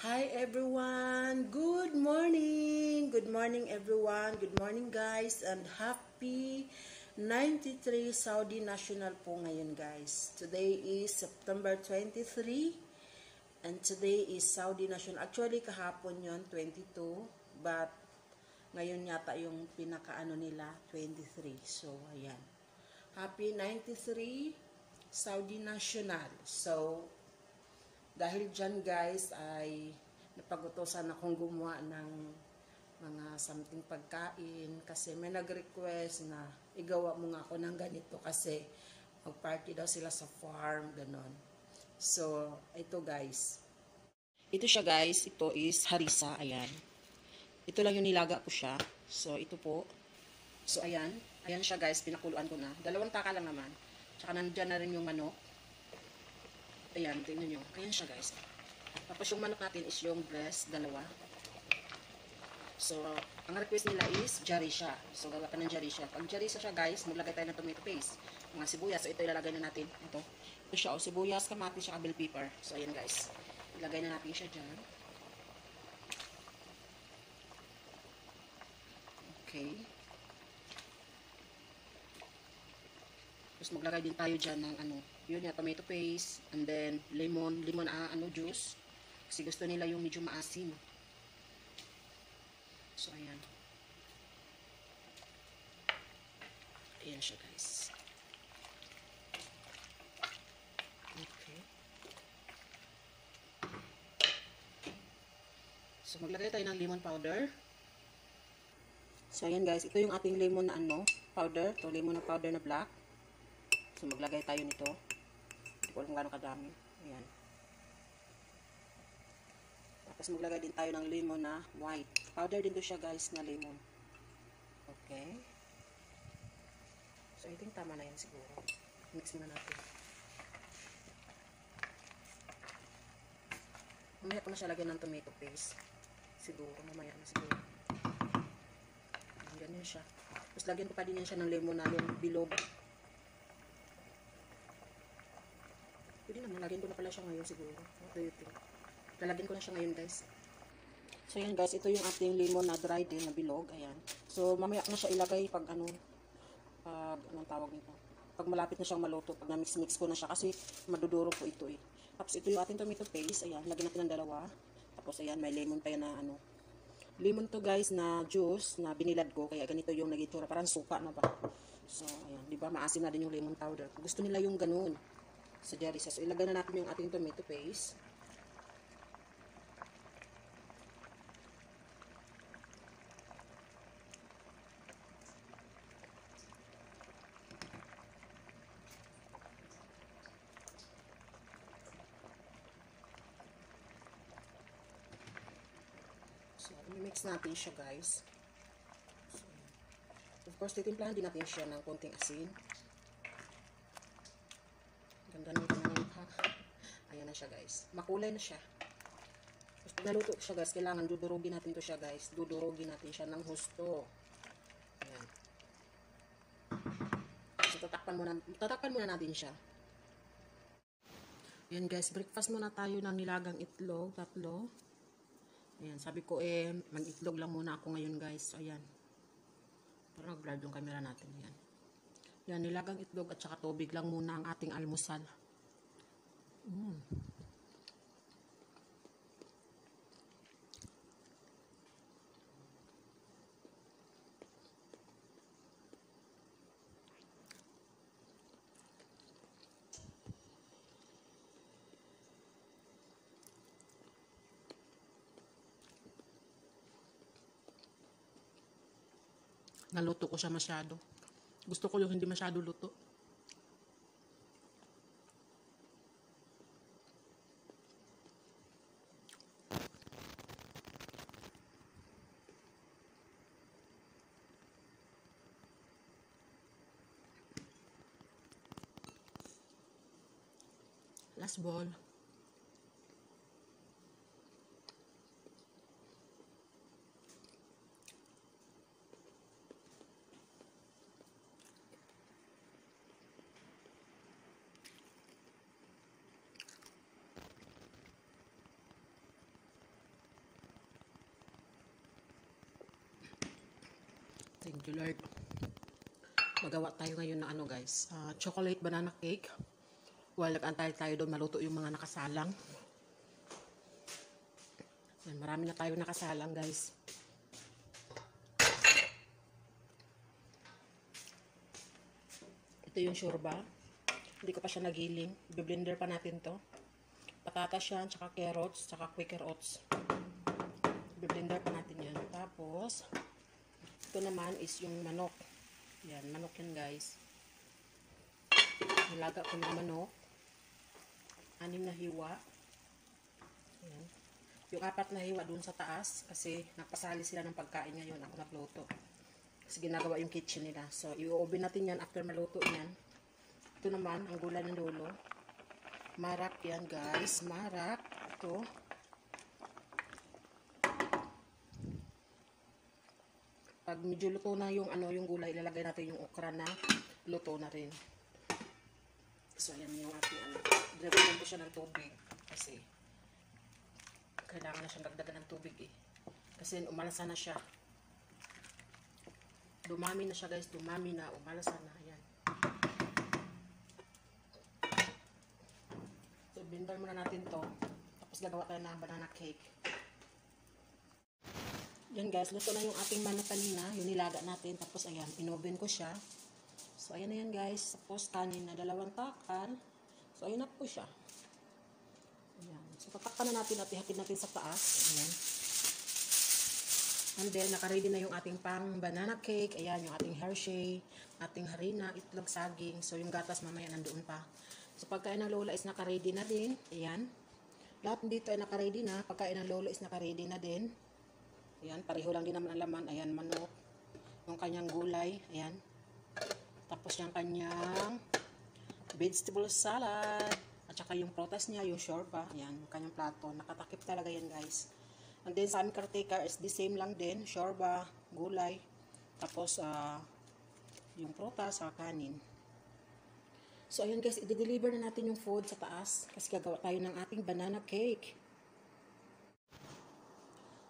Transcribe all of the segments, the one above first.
Hi everyone! Good morning! Good morning everyone! Good morning guys! And happy 93 Saudi National po ngayon guys. Today is September 23 and today is Saudi National. Actually kahapon yon 22 but ngayon yata yung pinakaano nila 23. So ayan. Happy 93 Saudi National. So dahil dyan guys ay napagutosan akong gumawa ng mga something pagkain kasi may nag-request na igawa mo nga ako ng ganito kasi mag-party daw sila sa farm, ganon. So, ito guys. Ito siya guys, ito is harissa, ayan. Ito lang yung nilaga ko siya. So, ito po. So, ayan. Ayan siya guys, pinakuluan ko na. 2 taka lang naman. Tsaka nandyan na rin yung manok. Ayan, tingnan nyo. Ayan siya guys. Tapos yung manok natin is yung breast, 2. So, ang request nila is jarisha. So, gawa ka ng jarisha. Pag jarisha siya guys, maglagay tayo ng tomato paste. Mga sibuyas. So, ito ilalagay na natin. Ito siya. O, sibuyas, kamatis, siya, bell pepper. So, ayan guys. Ilagay na natin siya dyan. Okay. Tapos maglagay din tayo dyan ng yun yung tomato paste, and then lemon juice. Kasi gusto nila yung medyo maasim. So, ayan. Ayan siya, guys. Okay. So, maglagay tayo ng lemon powder. So, ayan guys. Ito yung ating lemon na powder. Ito, lemon na powder na black. So, maglagay tayo nito. Hindi ko alam gano'ng kadami. Ayan. Tapos maglagay din tayo ng lemon na white. Powder din to siya guys na lemon. Okay. So, I think tama na yan siguro. Mix muna natin. Mamaya ko na siya lagyan ng tomato paste. Siguro. Mamaya na siguro. Ganyan siya. Tapos lagyan ko pa din yan siya ng lemon na bilog. Pwede naman, lagyan ko na pala siya ngayon siguro. What do you think? Lalagyan ko na siya ngayon guys. So yan guys, ito yung ating lemon na dry din, na bilog. Ayan. So mamaya na siya ilagay pag anong tawag nito. Pag malapit na siyang maluto, pag na-mix ko na siya kasi maduduro po ito eh. Tapos ito yung ating tomato paste. Ayan, lagyan natin ng 2. Tapos ayan, may lemon pa yan na lemon to guys na juice na binilad ko. Kaya ganito yung naging itsura. Parang suka na ba? So ayan, di ba maasim na din yung lemon powder. Gusto nila yung ganun sa jarisha. So, ilagay na natin yung ating tomato paste. So, i-mix natin siya guys. So, of course, titimplahan din natin siya ng konting asin. Ganda ng kanyang mukha. Ayan na siya guys. Makulay na siya. Tapos pag naluto siya guys, kailangan dudurugin natin to siya guys. Dudurugin natin siya ng husto. Ayan. So tatakpan muna natin siya. Ayan guys, breakfast muna tayo ng nilagang itlog, 3. Ayan, sabi ko mag-itlog lang muna ako ngayon guys. So ayan. Parang nag-blur yung camera natin. Ayan. Yan, nilagang itlog at saka tubig lang muna ang ating almusal. Naluto ko siya masyado. Gusto ko yung hindi masyado luto. Last ball. Thank you, Lord. Magawa tayo ngayon ng ano guys, chocolate banana cake. While nag-antay tayo doon maluto yung mga nakasalang. Yan, marami na tayo nakasalang guys. Ito yung shorba. Hindi ko pa siya nagiling. I-blender pa natin to. Patatas yan, tsaka carrots, tsaka Quaker oats. I-blender pa natin yan. Tapos, ito naman is yung manok. Yan, manok yan guys. Nilaga ko ng manok. 6 na hiwa. Yan. Yung 4 na hiwa dun sa taas kasi nagpasali sila ng pagkain ngayon. Ako nagluto. Kasi ginagawa yung kitchen nila. So, i-oven natin yan after maluto yan. Ito naman, ang gulay ng lolo. Marak yan guys. Marak. Ito. Pag medyo luto na yung yung gulay, ilalagay natin yung okra na luto na rin. So, ayan yung ating Dragyan ko siya ng tubig. Kasi, kailangan na siyang dagdagan ng tubig eh. Kasi umalasa na siya. Dumami na siya guys. Dumami na. Umalasa na. Ayan. So, blender muna natin to. Tapos, gagawa tayo ng banana cake. Yan guys, luto na yung ating manok kanina, yung nilaga natin. Tapos ayan, inoven ko siya. So ayan na yan guys. Tapos kanin na 2 takal. So ayan na po siya. Ayan. So tatakpan na natin at ihatid natin sa taas. Ayan. And then, nakaready na yung ating pang banana cake. Ayan, yung ating Hershey, ating harina, itlog, saging. So yung gatas mamaya nandoon pa. So pagkain ng lola is nakaready na din. Ayan. Lahat dito ay nakaready na. Pagkain ng lola is nakaready na din. Ayan, pareho lang din naman ang laman. Ayan, manok. Yung kanyang gulay. Ayan. Tapos yung kanyang vegetable salad. At saka yung prutas niya, yung shorba. Ayan, yung kanyang plato. Nakatakip talaga yan, guys. And then sa aming caretaker is the same lang din. Shorba, gulay. Tapos, yung prutas, sa kanin. So, ayan guys, i-deliver na natin yung food sa taas. Kasi gagawa tayo ng ating banana cake.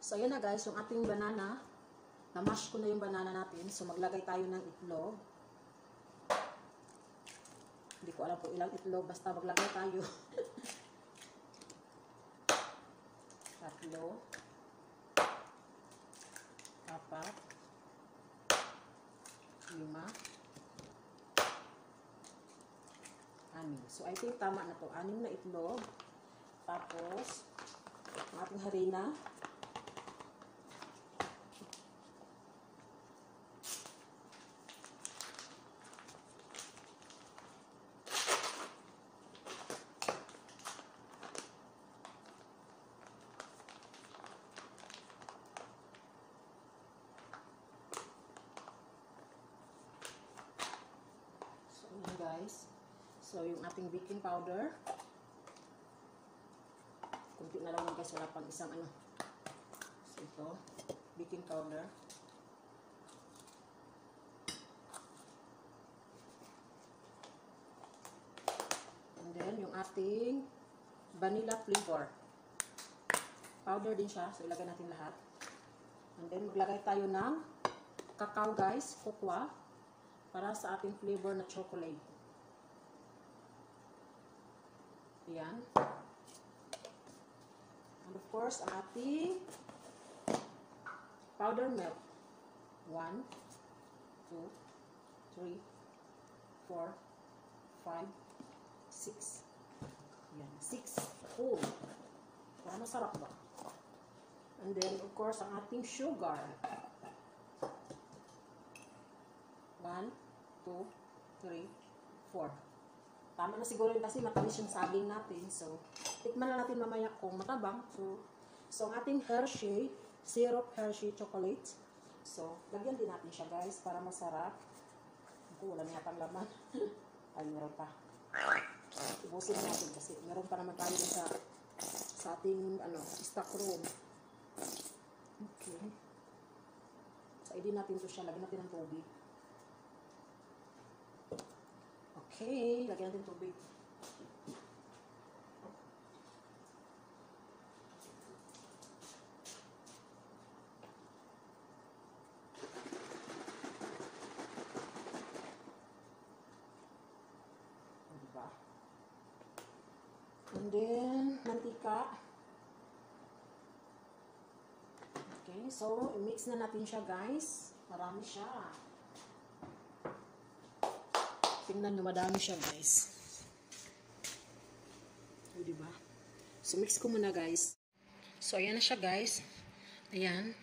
So, ayan na guys, yung ating banana. Na-mash ko na yung banana natin. So, maglagay tayo ng itlog. Hindi ko alam kung ilang itlog. Basta maglagay tayo. 3, 4, 5, 6. So, I think tama na to. 6 na itlog. Tapos, ang ating harina. Guys. So, yung ating baking powder. Kunti na lang guys, wala pang isang So, ito, baking powder. And then, yung ating vanilla flavor. Powder din siya. So, ilagay natin lahat. And then, maglagay tayo ng cacao guys, cocoa, para sa ating flavor na chocolate. Ayan. And of course, ang ating powder milk. 1, 2, 3, 4, 5, 6. Ayan. 6. Oh. Para masarap ba? And then, of course, ang ating sugar. 1, 2, 3, 4. Tama na siguro yun kasi matamis yung saging natin. So, tikman na natin mamaya kung matabang. So ang ating Hershey, syrup Hershey chocolate. So, lagyan din natin siya guys para masarap. Wala na yatang laman. Ay, meron pa. Ibusin natin kasi meron pa naman tayo sa ating stock room. Okay. So, i-din natin ito siya. Lagyan natin ng tubig. Okay, lagyan natin tubig. And then, mantika. Okay, so, i-mix na natin siya, guys. Marami siya. Tingnan nyo, madami siya, guys. O, diba? So, mix ko muna, guys. So, ayan na siya, guys. Ayan.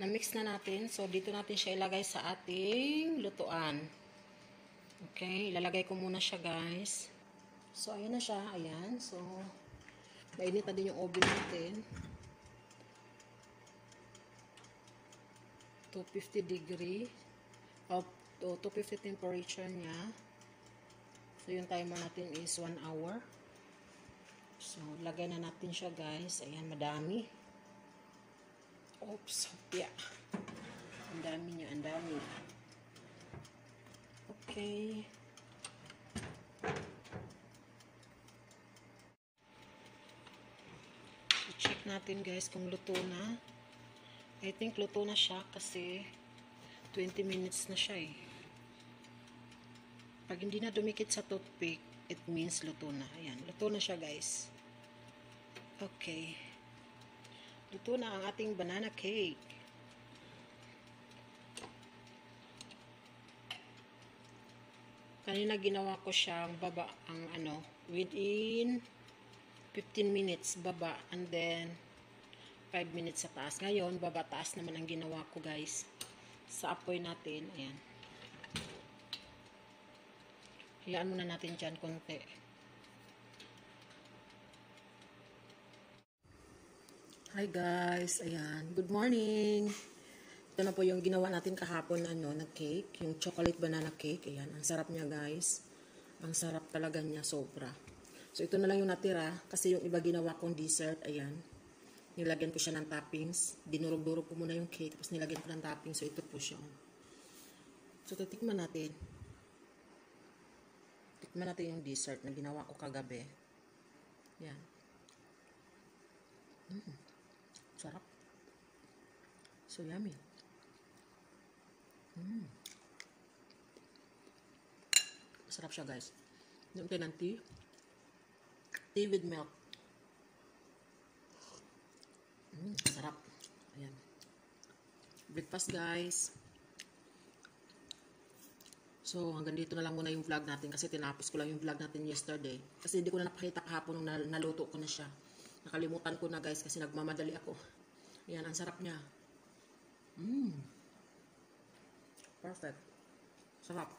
Na-mix na natin. So, dito natin siya ilagay sa ating lutuan. Okay, ilalagay ko muna siya, guys. So, ayan na siya. Ayan. So, mainit na din yung oven natin. 250 degree. 250 temperature niya. So, yung timer natin is 1 hour. So, lagay na natin siya, guys. Ayan, madami. Oops, hopya. Ang dami niya, ang dami. Okay. So, check natin, guys, kung luto na. I think luto na siya kasi 20 minutes na siya eh. Pag hindi na dumikit sa toothpick, it means luto na. Ayan, luto na siya, guys. Okay. Luto na ang ating banana cake. Kanina ginawa ko siyang baba within 15 minutes baba and then 5 minutes sa taas. Ngayon, baba taas naman ang ginawa ko, guys. Sa apoy natin, ayan. Hayaan muna natin dyan konti. Hi guys, ayan. Good morning. Ito na po yung ginawa natin kahapon na cake, yung chocolate banana cake. Ayan, ang sarap niya, guys. Ang sarap talaga niya, sobra. So ito na lang yung natira kasi yung iba ginawa kong dessert, ayan. Nilagyan ko siya ng toppings. Dinurog-durog ko muna yung cake tapos nilagyan ko ng toppings. So ito po siya. So titikman natin. Tikman natin yung dessert na ginawa ko kagabi. Ayan. Sarap. So yummy. Sarap siya, guys. Yung tayo ng tea. Tea with milk. Sarap. Ayan. Breakfast, guys. So, hanggang dito na lang muna yung vlog natin kasi tinapos ko lang yung vlog natin yesterday. Kasi hindi ko na napakita kahapon nung naluto ko na siya. Nakalimutan ko na, guys, kasi nagmamadali ako. Ayan, ang sarap niya. Perfect. Sarap.